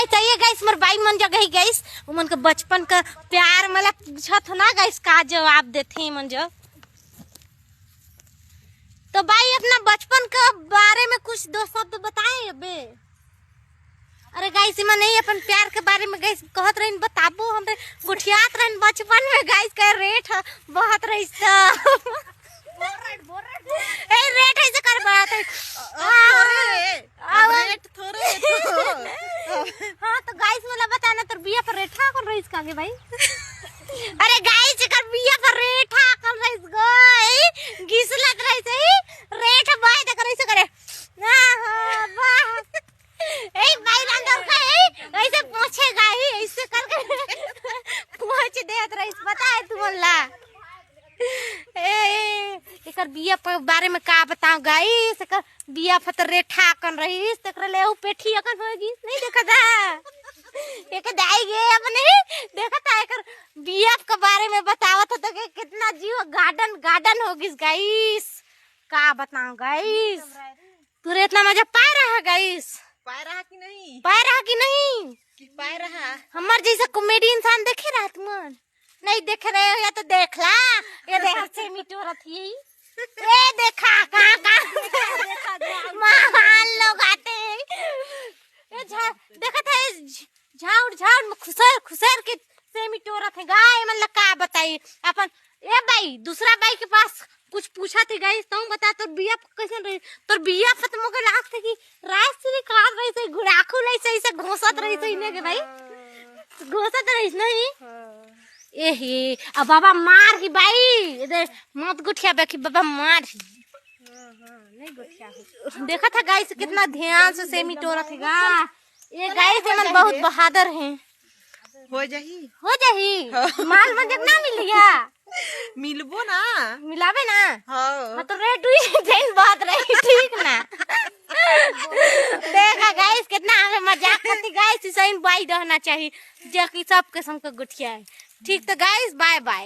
चाहिए guys more by मन जगह ही गाइस उमन के बचपन का प्यार मला पूछत ना गाइस का जवाब देथे मन जो तो भाई अपना बचपन के बारे में कुछ दो शब्द बताएं अबे। अरे गाइस इमा नहीं अपन प्यार के बारे में गाइस कहत रहिन बताबो हमरे गुठियात रहिन बचपन में गाइस का रेट बहुत रहिस ए रेट ऐसे कर बात है रेट थोड़े हां तो गाइस मला बताना तो बिया पर रेठा कौन रहिस कागे भाई अरे गाइस कर बिया पर रेठा कौन रहिस गई घिसलत रहिस है रेठ बाय त करे से करे हां वाह ए भाई अंदर का ऐसे पहुंचेगा ही ऐसे करके पहुंच देत रहिस पता है तुमला एकर बिया के बारे में का बताऊं गाइस एकर बिया फतर रेठा कन रहिस तकरे ले पेठी अकन होगी नहीं देखा था एक दाई गे अपने देखा था एकर बिया के बारे में बतावत तो कितना जीव गार्डन गार्डन होगी गाइस का बताऊं गाइस तू इतना मजा पा रहा गाइस पाए रहा कि नहीं कि रहा हमार जैसा कॉमेडी इंसान देखे रहा तुम नहीं देख रहे हो या तो देख ला ये देख से मिटो रथी ए देखा कहां महान लोग आते हैं ये देखा था झाड़ खुसर के से मिटो रथे गाय मतलब का बताई अपन ए भाई दूसरा भाई के पास कुछ पूछा थे गाइस तुम बता तो बिया कैसे रही तो बिया खत्म हो गए लास्ट की रात से कार रही से गुड़ाखू ले से घोसत रही से इने के भाई घोसत रही नहीं एहे अब बाबा मार की भाई इधर मत गुठिया बेखी बाबा मार नहीं गुठिया देखा था गाइस कितना ध्यान से सेमी टोरा थेगा ये गाइस मन बहुत बहादुर हैं हो जाही माल मंजक ना मिलिया मिलबो ना मिलावे ना हां तो रेट हुई जैन बात रही ठीक ना देखा गाइस कितना हमें मजाक करती गाइस सही बाई रहना चाहिए जो कि सबके संग गुठिया है ठीक तो गाइस बाय बाय।